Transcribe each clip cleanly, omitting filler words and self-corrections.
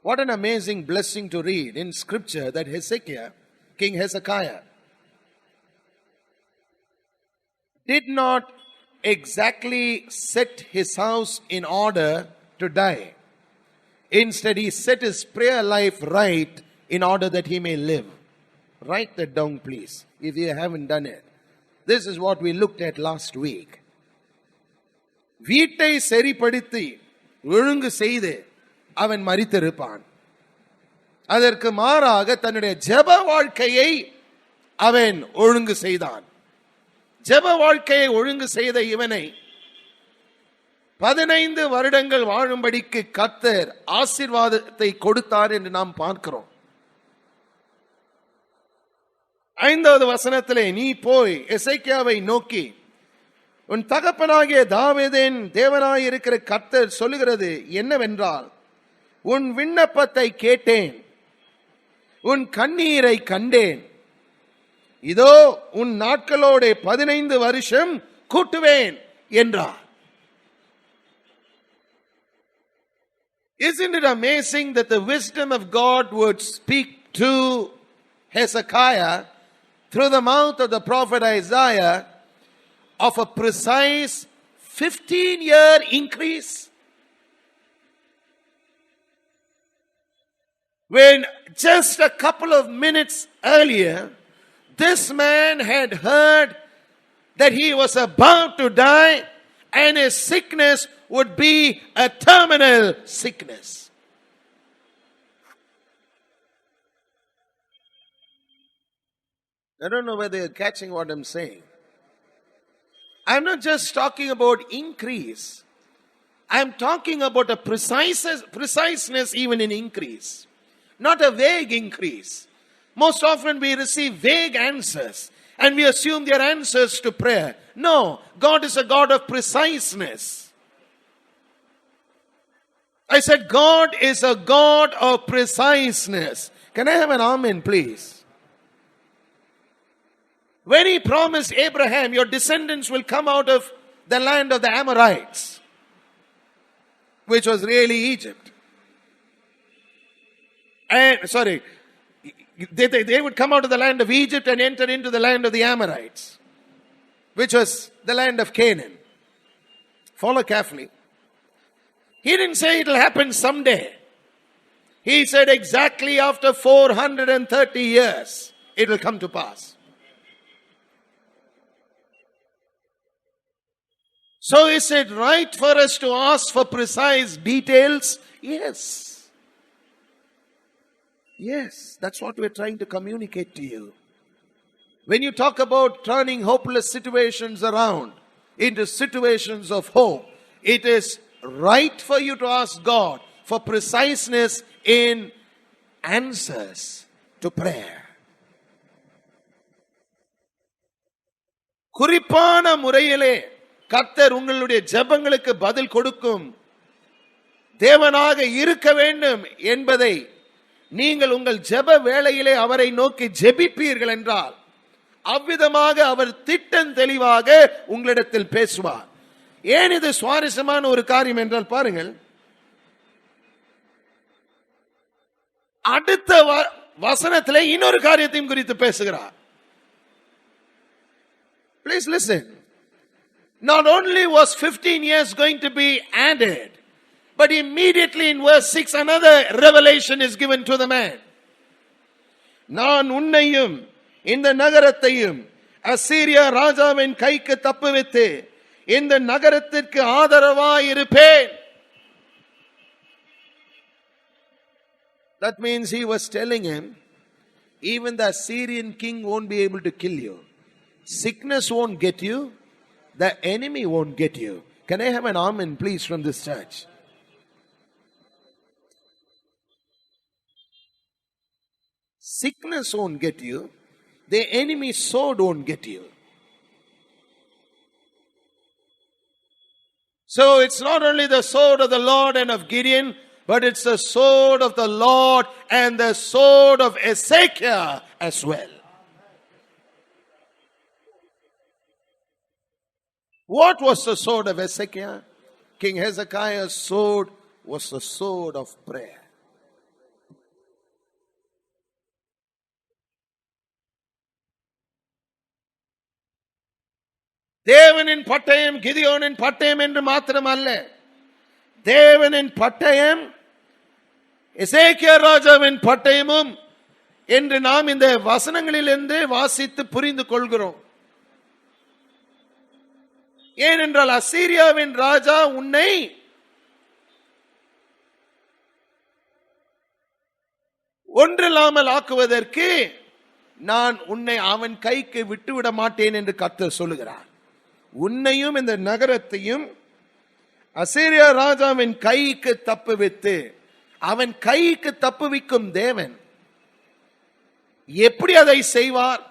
What an amazing blessing to read in scripture that Hezekiah, King Hezekiah, did not exactly set his house in order to die. Instead, he set his prayer life right in order that he may live. Write that down, please, if you haven't done it. This is what we looked at last week. வீட்டை சரிப்படுத்தி ஒழுங்கு செய்து அவன் மரித்திருப்பான். அதற்கு மாறாக தன்னுடைய ஜெப வாழ்க்கையை அவன் ஒழுங்கு செய்தான். ஜெப வாழ்க்கையை ஒழுங்கு செய்த இவனை 15 வருடங்கள் வாழும்படிக்கு கர்த்தர் ஆசீர்வாதத்தை கொடுத்தார் என்று நாம் பார்க்கிறோம். 5வது வசனத்திலே, நீ போய் எசேக்கியாவை நோக்கி, உன் தகப்பனாகிய தாவீதின் தேவனாயிருக்கிற கர்த்தர் சொல்லுகிறது என்னவென்றால், உன் விண்ணப்பத்தை கேட்டேன், உன் கண்ணீரை கண்டேன், இதோ உன் நாட்களோட 15 வருஷம் கூட்டுவேன் என்றார். Isn't it amazing that the wisdom of God would speak to Hezekiah through the mouth of the prophet Isaiah of a precise 15-year increase? When just a couple of minutes earlier, this man had heard that he was about to die and his sickness would be a terminal sickness. I don't know whether you're catching what I'm saying. I'm not just talking about increase. I'm talking about a preciseness even in increase. Not a vague increase. Most often we receive vague answers and we assume they are answers to prayer. No, God is a God of preciseness. I said God is a God of preciseness. Can I have an amen, please? When he promised Abraham, your descendants will come out of the land of the Amorites, which was really Egypt. And they would come out of the land of Egypt and enter into the land of the Amorites, which was the land of Canaan. Follow carefully. He didn't say it will happen someday. He said exactly after 430 years, it will come to pass. So is it right for us to ask for precise details? Yes. Yes, that's what we're trying to communicate to you. When you talk about turning hopeless situations around into situations of hope, it is right for you to ask God for preciseness in answers to prayer. குறிப்பான முறையிலே கர்த்தர் உங்களுடைய ஜெபங்களுக்கு பதில் கொடுக்கும் தேவனாக இருக்க வேண்டும் என்பதை நீங்கள் உங்கள் ஜெப வேளையிலே அவரை நோக்கி ஜெபிப்பீர்கள் என்றால் அவ்விதமாக அவர் திட்டம் தெளிவாக உங்களிடத்தில் பேசுவார். ஏன் இது சுவாரஸ்யமான ஒரு காரியம் என்றால் பாருங்கள், அடுத்த வசனத்திலே இன்னொரு காரியத்தையும் குறித்து பேசுகிறார். Please listen. Not only was 15 years going to be added, but immediately in verse 6 another revelation is given to the man. நான் உன்னையும் இந்த நகரத்தையும் அசீரியா ராஜாவின் கைக்கு தப்புவித்து இந்த நகரத்திற்கு ஆதரவாய் இருப்பேன். That means he was telling him, even the Assyrian king won't be able to kill you. Sickness won't get you. The enemy won't get you. Can I have an amen, please, from this church? Sickness won't get you. The enemy's sword won't get you. So it's not only the sword of the Lord and of Gideon, but it's the sword of the Lord and the sword of Hezekiah as well. What was the sword of Hezekiah? King Hezekiah's sword was the sword of prayer. தேவனின் பட்டயம் கிதியோனின் பட்டயம் என்று மாத்திரம் அல்ல, தேவனின் பட்டயம் எசேக்கியா ராஜாவின் பட்டயமும் என்று நாம் இந்த வசனங்களிலிருந்து வாசித்து புரிந்து கொள்கிறோம். ஏனென்றால் அசீரியாவின் ராஜா உன்னை ஒன்றில்லாமல் ஆக்குவதற்கு நான் உன்னை அவன் கைக்கு விட்டுவிட மாட்டேன் என்று கர்த்தர் சொல்லுகிறார். உன்னையும் இந்த நகரத்தையும் அசீரியா ராஜாவின் கைக்கு தப்புவித்து, அவன் கைக்கு தப்புவிக்கும் தேவன் எப்படி அதை செய்வார்?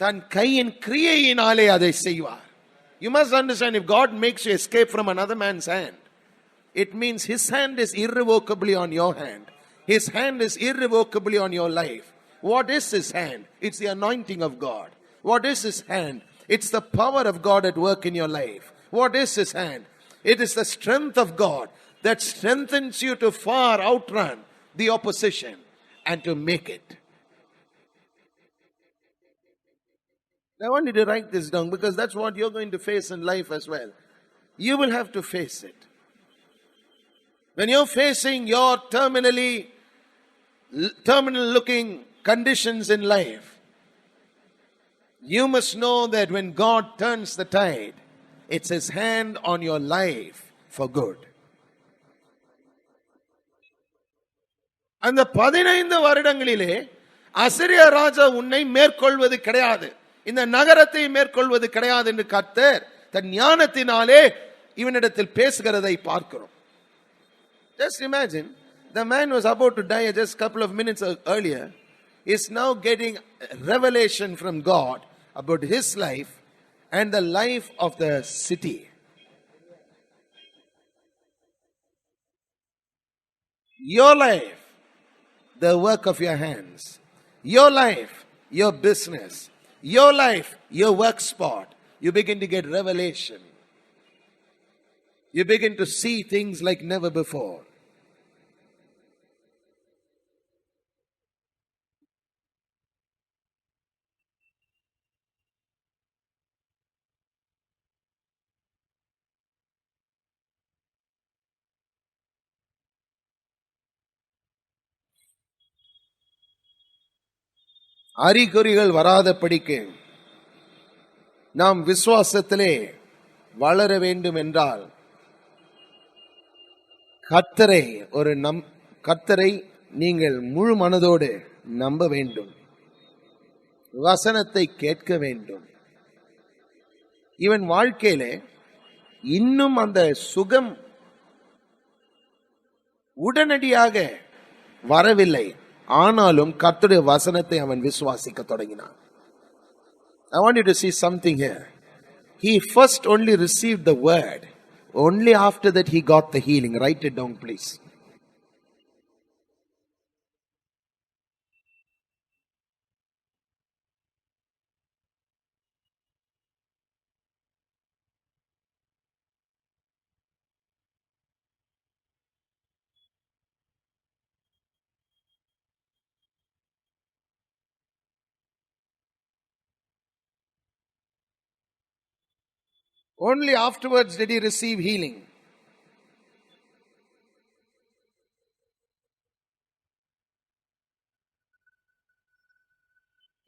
தன் கையின் கிரியையினாலே அதை செய்வார். You must understand, if God makes you escape from another man's hand, it means his hand is irrevocably on your hand. His hand is irrevocably on your life. What is his hand? It's the anointing of God. What is his hand? It's the power of God at work in your life. What is his hand? It is the strength of God that strengthens you to far outrun the opposition and to make it. I want you to write this down, because that's what you're going to face in life as well. You will have to face it. When you're facing your terminal looking conditions in life, you must know that when God turns the tide, it's his hand on your life for good. அந்த 15 வருடங்களிலே அசீரியா ராஜா உன்னை மேற்கொள்வது கிடையாது, இந்த நகரத்தை மேற்கொள்வது கிடையாது என்று கர்த்தர் தன் ஞானத்தினாலே இவனிடத்தில் பேசுகிறதை பார்க்கிறோம். Just imagine, the man was about to die just a couple of minutes earlier is now getting revelation from God about his life and the life of the city. Your life, the work of your hands. Your life, your business. Your life, your work spot. You begin to get revelation. You begin to see things like never before. அறிகுறிகள் வராதபடிக்கு நாம் விசுவாசத்திலே வளர வேண்டும் என்றால் கர்த்தரை நீங்கள் முழு மனதோடு நம்ப வேண்டும், வசனத்தை கேட்க வேண்டும். இவன் வாழ்க்கையிலே இன்னும் அந்த சுகம் உடனடியாக வரவில்லை, ஆனாலும் கர்த்தருடைய வசனத்தை அவன் விசுவாசிக்க தொடங்கினான். I want you to see something here. He first only received the word. Only after that he got the healing. Write it down, please. Only afterwards did he receive healing.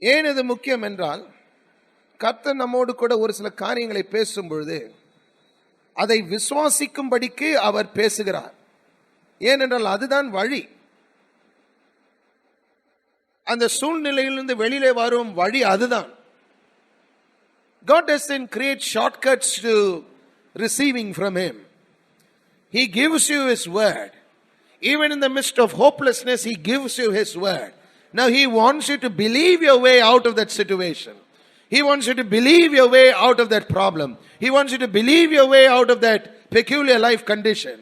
ஏன் இது முக்கியம் என்றால், கர்த்தர் நம்மோடு கூட ஒரு சில காரியங்களை பேசும் பொழுது அதை விசுவாசிக்கும்படிக்கு அவர் பேசுகிறார். ஏனென்றால் அதுதான் வழி. அந்த சூழ்நிலையிலிருந்து வெளியிலே வரும் வழி அதுதான். God doesn't create shortcuts to receiving from him. He gives you his word. Even in the midst of hopelessness, he gives you his word. Now he wants you to believe your way out of that situation. He wants you to believe your way out of that problem. He wants you to believe your way out of that peculiar life condition.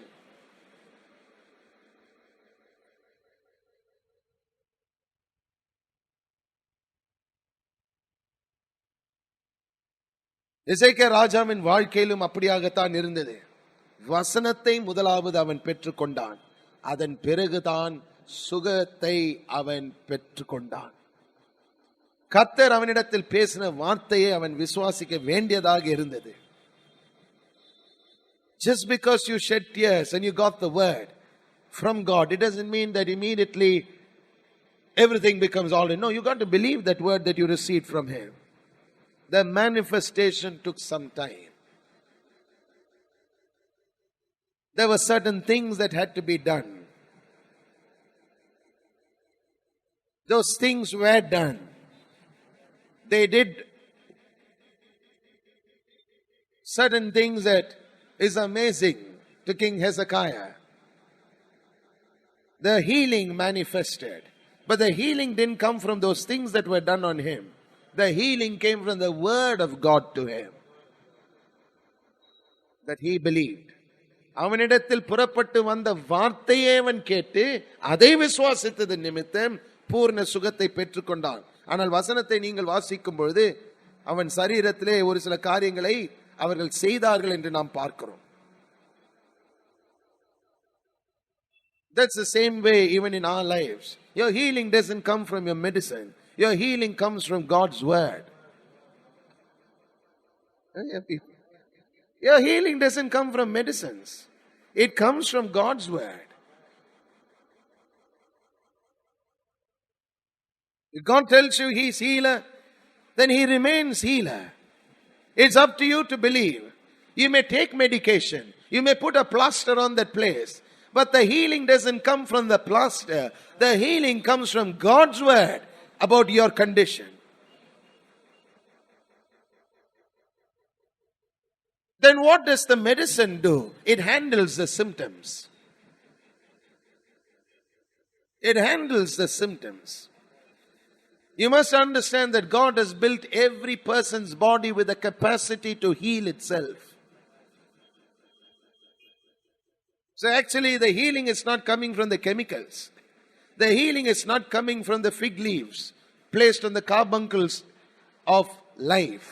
எசேக்கியா ராஜாவின் வாழ்க்கையிலும் அப்படியாகத்தான் இருந்தது. வசனத்தை முதலாவது அவன் பெற்றுக்கொண்டான், அதன் பிறகுதான் சுகத்தை அவன் பெற்றுக்கொண்டான். கர்த்தர் அவனிடத்தில் பேசின வார்த்தையை அவன் விசுவாசிக்க வேண்டியதாக இருந்தது. Just because you shed tears and you got the word from God, it doesn't mean that immediately everything becomes all in. No, you got to believe that word that you received from Him. The manifestation took some time. There were certain things that had to be done. Those things were done. They did certain things that is amazing to King Hezekiah. The healing manifested. But the healing didn't come from those things that were done on him. The healing came from the word of God to him. That he believed. அவனிடத்தில் புறப்பட்டு வந்த வார்த்தையே அவன் கேட்டு அதை விசுவாசித்தது நிமித்தம் பூர்ண சுகத்தை பெற்றுக்கொண்டான். ஆனால் வசனத்தை நீங்கள் வாசிக்கும் பொழுது அவன் சரீரத்திலே ஒரு சில காரியங்களை அவர்கள் செய்தார்கள் என்று நாம் பார்க்கிறோம். That's the same way even in our lives. Your healing doesn't come from your medicine. Your healing comes from God's word. Your healing doesn't come from medicines. It comes from God's word. If God tells you He's healer, then He remains healer. It's up to you to believe. You may take medication. You may put a plaster on that place. But the healing doesn't come from the plaster. The healing comes from God's word about your condition. Then what does the medicine do? It handles the symptoms. It handles the symptoms. You must understand that God has built every person's body with the capacity to heal itself. So actually the healing is not coming from the chemicals. The healing is not coming from the fig leaves placed on the carbuncles of life.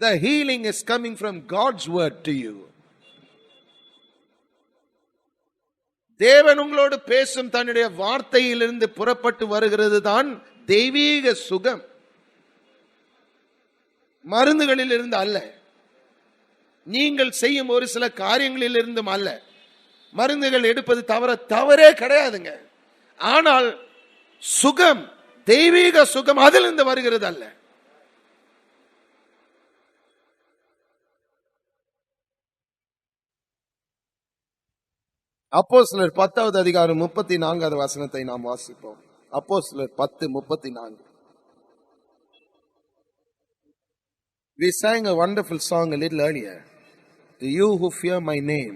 The healing is coming from God's word to you. தேவன் உங்களோடு பேசும் தன்னுடைய வார்த்தையிலிருந்து புறப்பட்டு வருகிறது தான் தெய்வீக சுகம். மருந்துகளில் இருந்து அல்ல, நீங்கள் செய்யும் ஒரு சில காரியங்களில் இருந்தும் அல்ல. மருந்துகள் எடுப்பது தவறே கிடையாதுங்க. ஆனால் சுகம், தெய்வீக சுகம் அதிலிருந்து வருகிறது அல்ல. அப்போஸ்தலர் 10வது அதிகாரம் 34வது வசனத்தை நாம் வாசிப்போம். அப்போஸ்தலர் 10:34. We sang a wonderful song a little earlier. To you who fear my name,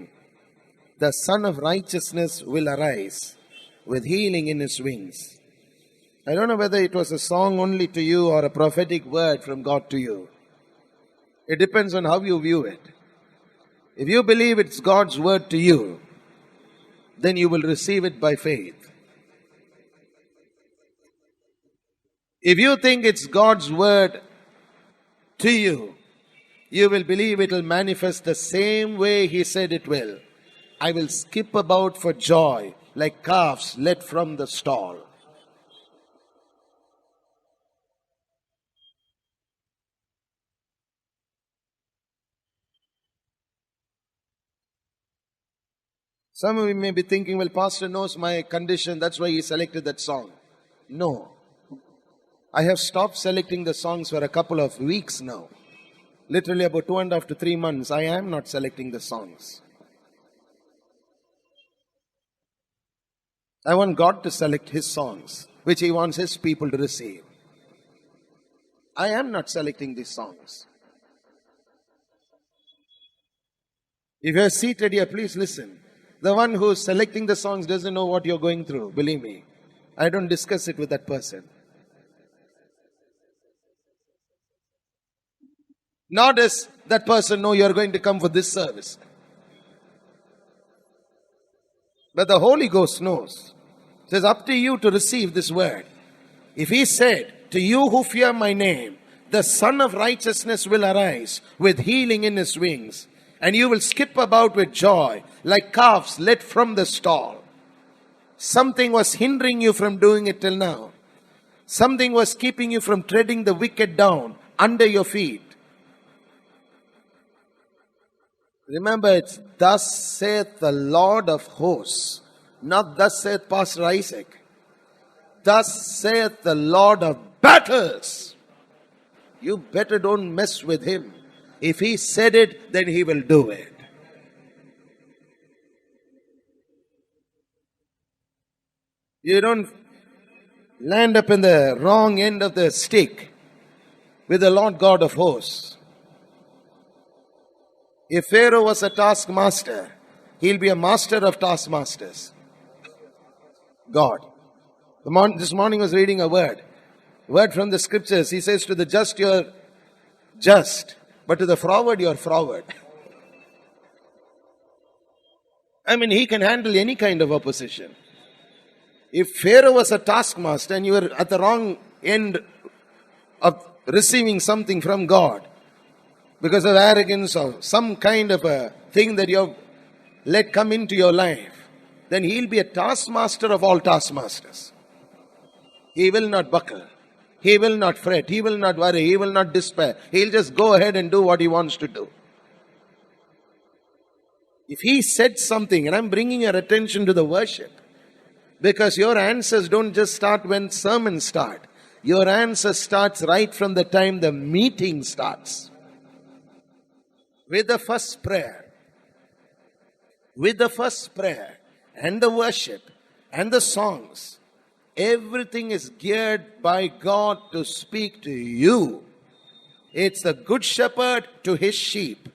the Son of Righteousness will arise with healing in his wings. I don't know whether it was a song only to you or a prophetic word from God to you. It depends on how you view it. If you believe it's God's word to you, then you will receive it by faith. If you think it's God's word to you, you will believe it will manifest the same way He said it will. I will skip about for joy like calves led from the stall. Some of you may be thinking, well, Pastor knows my condition, that's why he selected that song. No. I have stopped selecting the songs for a couple of weeks now. Literally about 2.5 to 3 months, I am not selecting the songs. I want God to select His songs, which He wants His people to receive. I am not selecting these songs. If you are seated here, please listen. The one who is selecting the songs doesn't know what you're going through, believe me. I don't discuss it with that person. Nor does that person know you're going to come for this service. But the Holy Ghost knows. It is up to you to receive this word. If He said, to you who fear my name, the Son of Righteousness will arise with healing in His wings, and you will skip about with joy like calves led from the stall. Something was hindering you from doing it till now. Something was keeping you from treading the wicked down under your feet. Remember, it's thus saith the Lord of hosts, not thus saith Pastor Isaac. Thus saith the Lord of battles. You better don't mess with him. If he said it, then he will do it. You don't land up in the wrong end of the stick with the Lord God of hosts. If Pharaoh was a taskmaster, he'll be a master of taskmasters. God. This morning I was reading a word from the scriptures. He says, to the just you are just, but to the froward you are froward. I mean, he can handle any kind of opposition. If Pharaoh was a taskmaster and you were at the wrong end of receiving something from God because of arrogance or some kind of a thing that you have let come into your life, then he'll be a taskmaster of all taskmasters. He will not buckle. He will not fret. He will not worry. He will not despair. He'll just go ahead and do what he wants to do. If he said something, and I'm bringing your attention to the worship, because your answers don't just start when sermons start. Your answer starts right from the time the meeting starts. With the first prayer. With the first prayer and the worship and the songs. Everything is geared by God to speak to you. It's the good shepherd to his sheep.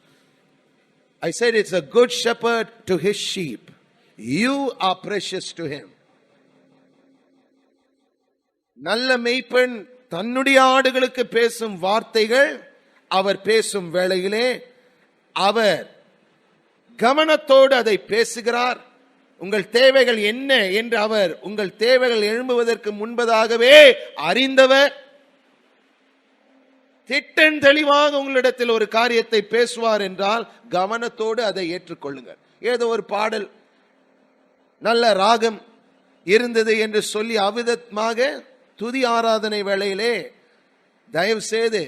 I said it's a good shepherd to his sheep. You are precious to him. நல்ல மேய்ப்பன் தன்னுடைய ஆடுகளுக்கு பேசும் வார்த்தைகள் அவர் பேசும் வேளையிலே அவர் கவனத்தோடு அதை பேசுகிறார். உங்கள் தேவைகள் என்ன என்று அவர் உங்கள் தேவைகள் எழும்புவதற்கு முன்பதாகவே அறிந்தவர். திட்டம் தெளிவாக உங்களிடத்தில் ஒரு காரியத்தை பேசுவார் என்றால் கவனத்தோடு அதை ஏற்றுக்கொள்ளுங்கள். ஏதோ ஒரு பாடல் நல்ல ராகம் இருந்தது என்று சொல்லி அவிதமாக துதி ஆராதனை வேளையிலே தயவு செய்து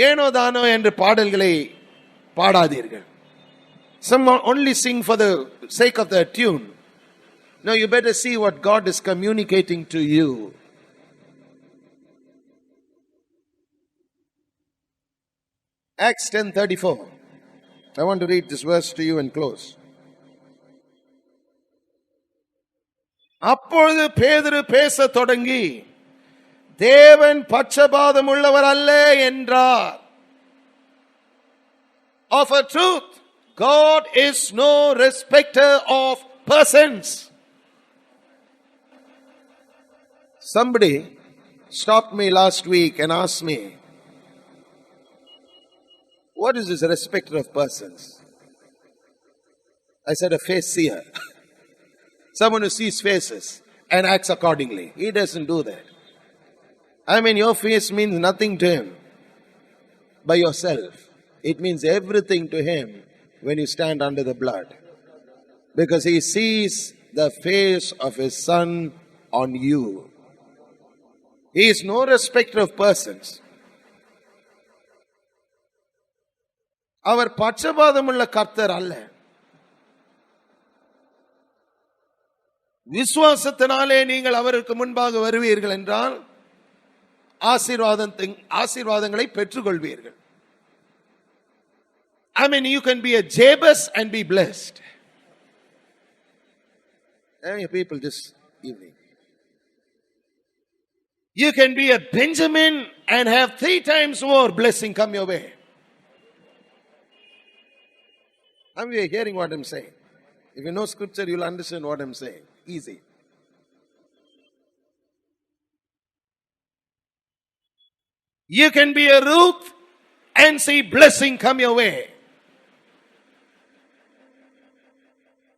ஏனோ தானோ என்று பாடல்களை பாடாதீர்கள். Some only sing for the sake of the tune. No, you better see what God is communicating to you. Acts 10:34. I want to read this verse to you and close. அப்பொழுது பேதுரு பேச தொடங்கி தேவன் பட்சபாதம் உள்ளவர் அல்ல என்றார். Of a truth, God is no respecter of persons. Somebody stopped me last week and asked me, what is this respecter of persons? I said, a face seer. Someone who sees faces and acts accordingly. He doesn't do that. I mean, your face means nothing to him by yourself. It means everything to him when you stand under the blood. Because he sees the face of his son on you. He is no respecter of persons. அவர் பட்சபாதமுள்ள கர்த்தர் அல்ல. விசுவாசத்தினாலே நீங்கள் அவருக்கு முன்பாக வருவீர்கள் என்றால் ஆசீர்வாதங்களை பெற்றுக்கொள்வீர்கள். I mean, you can be a Jabez and be blessed. How many people this evening? You can be a Benjamin and have 3 times more blessing come your way. How many are hearing what I'm saying? If you know scripture, you'll understand what I'm saying. Easy. You can be a Ruth and see blessing come your way.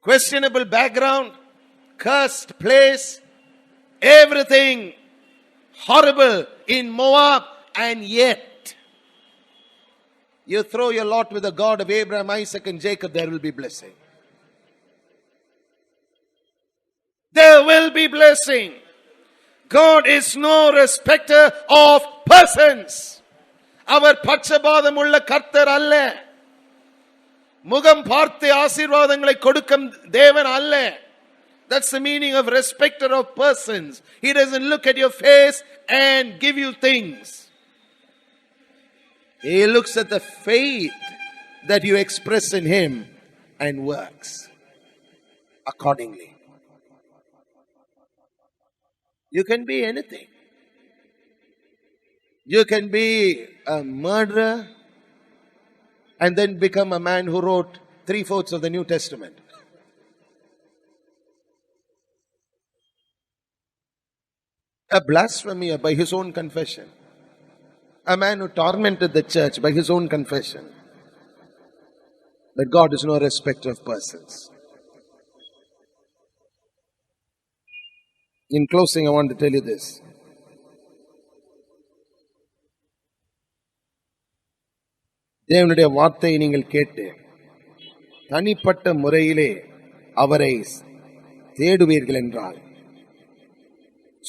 Questionable background, cursed place, everything horrible in Moab, and yet you throw your lot with the God of Abraham, Isaac, and Jacob, there will be blessing. There will be blessing. God is no respecter of persons. அவர் பட்சபாதம் உள்ள கர்த்தர் அல்ல. முகம் பார்த்து ஆசீர்வாதங்களை கொடுக்கும் தேவன் அல்ல. That's the meaning of respecter of persons. He doesn't look at your face and give you things. He looks at the faith that you express in him and works accordingly. You can be anything. You can be a murderer and then become a man who wrote 3/4 of the New Testament. A blasphemer by his own confession. A man who tormented the church by his own confession. But God is no respecter of persons. In closing, I want to tell you this. தேவனுடைய வார்த்தையை நீங்கள் கேட்டு தனிப்பட்ட முறையிலே அவரை தேடுவீர்கள் என்றால்,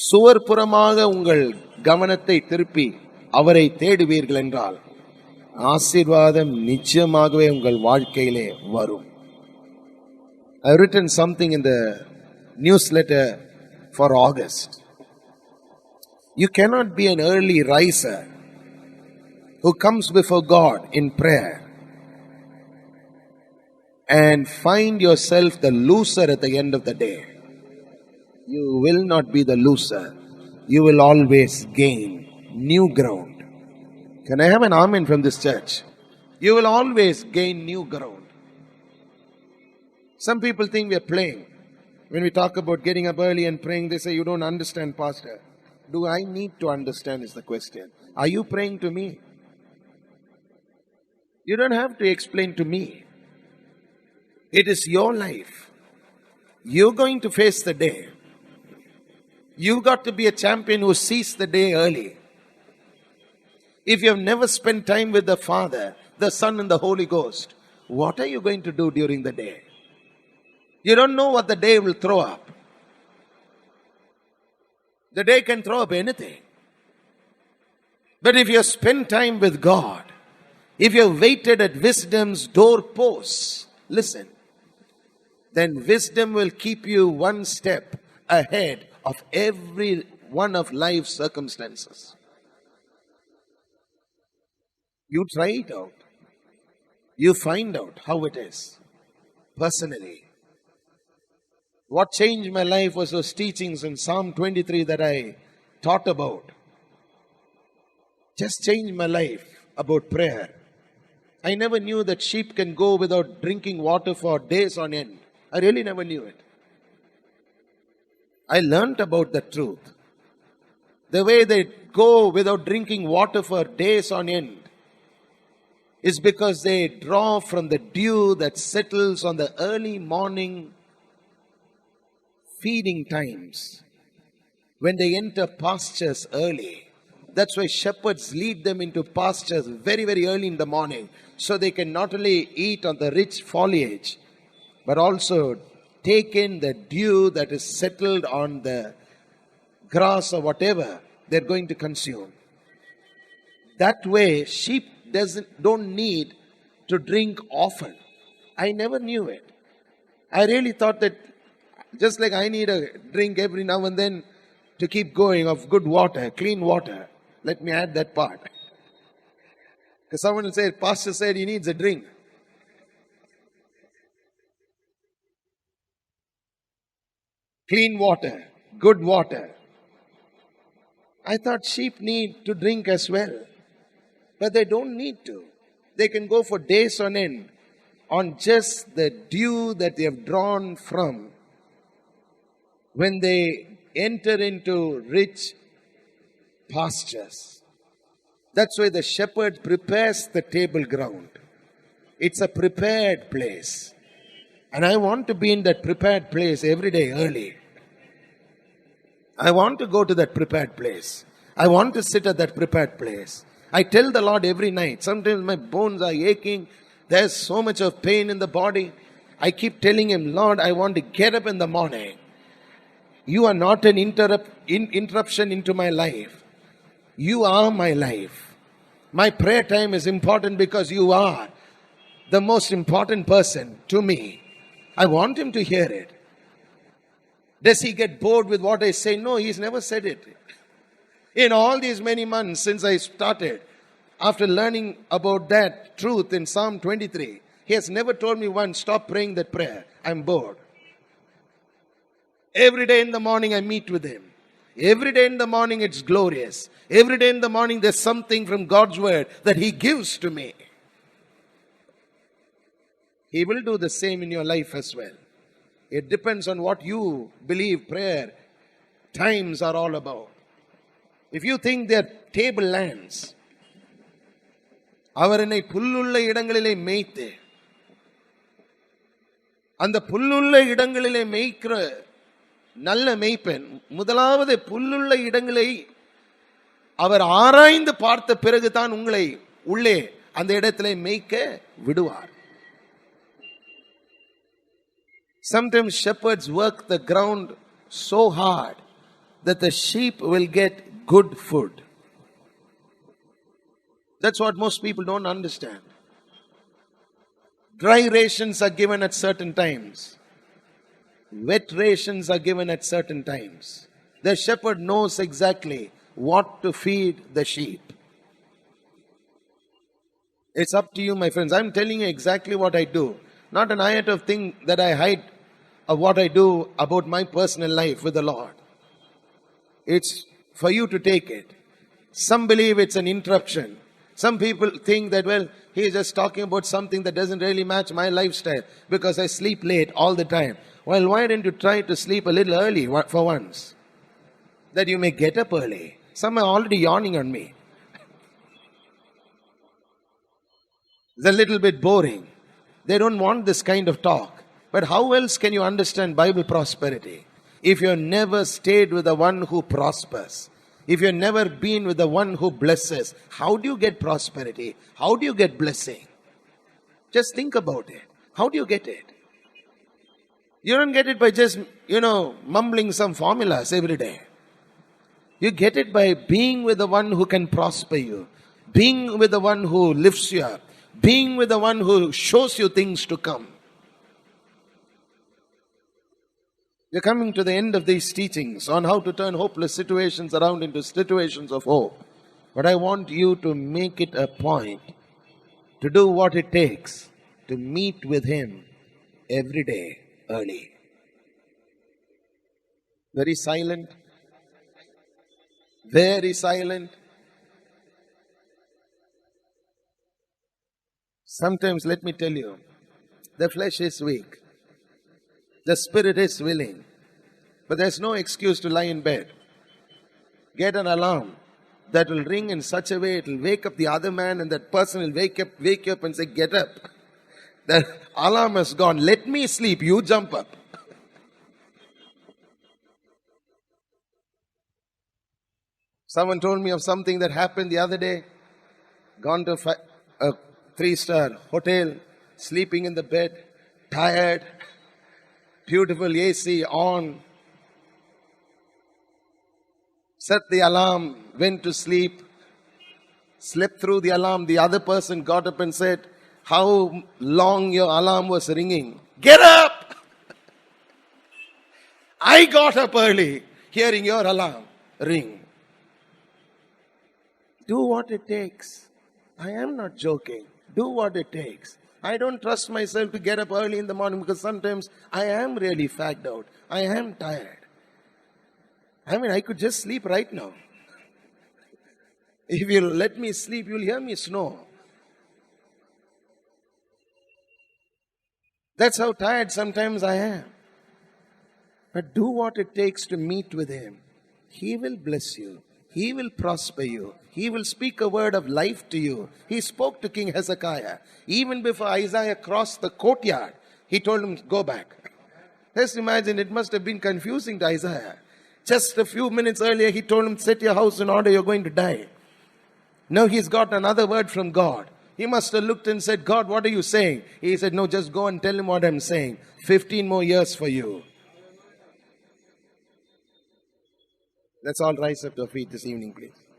சுவர்புறமாக உங்கள் கவனத்தை திருப்பி அவரை தேடுவீர்கள் என்றால், ஆசீர்வாதம் நிச்சயமாகவே உங்கள் வாழ்க்கையிலே வரும். I have written something in the newsletter for August. You cannot be an early riser who comes before God in prayer and find yourself the loser at the end of the day. You will not be the loser. You will always gain new ground. Can I have an amen from this church? You will always gain new ground. Some people think we are playing. When we talk about getting up early and praying, they say, you don't understand, Pastor. Do I need to understand is the question. Are you praying to me? You don't have to explain to me. It is your life. You're going to face the day. You've got to be a champion who sees the day early. If you have never spent time with the Father, the Son and the Holy Ghost, what are you going to do during the day? You don't know what the day will throw up. The day can throw up anything. But if you have spent time with God, if you have waited at wisdom's doorposts, listen, then wisdom will keep you one step ahead of every one of life's circumstances. You try it out. You find out how it is. Personally, what changed my life was those teachings in Psalm 23 that I taught about. Just changed my life about prayer. I never knew that sheep can go without drinking water for days on end. I really never knew it. I learnt about the truth. The way they go without drinking water for days on end is because they draw from the dew that settles on the early morning feeding times when they enter pastures early. That's why shepherds lead them into pastures very, very early in the morning, so they can not only eat on the rich foliage, but also take in the dew that is settled on the grass or whatever they're going to consume. That way, sheep don't need to drink often. I never knew it. I really thought that just like I need a drink every now and then to keep going of good water, clean water. Let me add that part. Because someone will say, Pastor said he needs a drink. Clean water, good water. I thought sheep need to drink as well. But they don't need to. They can go for days on end on just the dew that they have drawn from when they enter into rich pastures. That's why the shepherd prepares the table ground. It's a prepared place. And I want to be in that prepared place every day early. I want to go to that prepared place. I want to sit at that prepared place. I tell the Lord every night. Sometimes my bones are aching. There's so much of pain in the body. I keep telling him, Lord, I want to get up in the morning You are not an interruption into my life. You are my life. My prayer time is important because you are the most important person to me. I want him to hear it. Does he get bored with what I say? No, he's never said it. In all these many months since I started, after learning about that truth in Psalm 23, he has never told me once, stop praying that prayer. I'm bored. Every day in the morning I meet with him. Every day in the morning it's glorious. Every day in the morning there's something from God's word that he gives to me. He will do the same in your life as well. It depends on what you believe prayer times are all about. If you think they're table lands, அவர் என்னை புல்லுள்ள இடங்களிலே மேய்த்து, அந்த புல்லுள்ள இடங்களிலே மேய்க்கிற நல்ல மேய்ப்பன் முதலாவது புல்லுள்ள இடங்களை அவர் ஆராய்ந்து பார்த்த பிறகுதான் உங்களை உள்ளே அந்த இடத்திலே மேய்க்க விடுவார். Sometimes shepherds work the ground so hard that the sheep will get good food. That's what most people don't understand. Dry rations are given at certain times. Wet rations are given at certain times. The shepherd knows exactly what to feed the sheep. It's up to you, my friends. I'm telling you exactly what I do. Not an iota of thing that I hide of what I do about my personal life with the Lord. It's for you to take it. Some believe it's an interruption. Some people think that, well, he is just talking about something that doesn't really match my lifestyle because I sleep late all the time. Well, why don't you try to sleep a little early for once? That you may get up early. Some are already yawning on me. It's a little bit boring. They don't want this kind of talk. But how else can you understand Bible prosperity? If you've never stayed with the one who prospers, if you've never been with the one who blesses, how do you get prosperity? How do you get blessing? Just think about it. How do you get it? You don't get it by just, mumbling some formulas every day. You get it by being with the one who can prosper you, being with the one who lifts you up, being with the one who shows you things to come. We're coming to the end of these teachings on how to turn hopeless situations around into situations of hope. But I want you to make it a point to do what it takes to meet with him every day early. Very silent. Very silent. Sometimes, let me tell you, the flesh is weak. The spirit is willing. But there's no excuse to lie in bed. Get an alarm that will ring in such a way it will wake up the other man, and that person will wake you up and say, get up. The alarm has gone. Let me sleep. You jump up. Someone told me of something that happened the other day. Gone to a 3-star hotel, sleeping in the bed, tired, beautiful AC on. Set the alarm, went to sleep, slept through the alarm. The other person got up and said, how long your alarm was ringing? Get up! I got up early, hearing your alarm ring. Do what it takes. I am not joking. Do what it takes. I don't trust myself to get up early in the morning because sometimes I am really fagged out. I am tired. I could just sleep right now. If you'll let me sleep, you'll hear me snore. That's how tired sometimes I am. But do what it takes to meet with him. He will bless you. He will prosper you. He will speak a word of life to you. He spoke to King Hezekiah. Even before Isaiah crossed the courtyard, he told him, go back. Just imagine, it must have been confusing to Isaiah. Just a few minutes earlier, he told him, set your house in order, you're going to die. Now he's got another word from God. He must have looked and said, God, what are you saying? He said, no, just go and tell him what I'm saying. 15 more years for you. Let's all rise up to our feet this evening, please.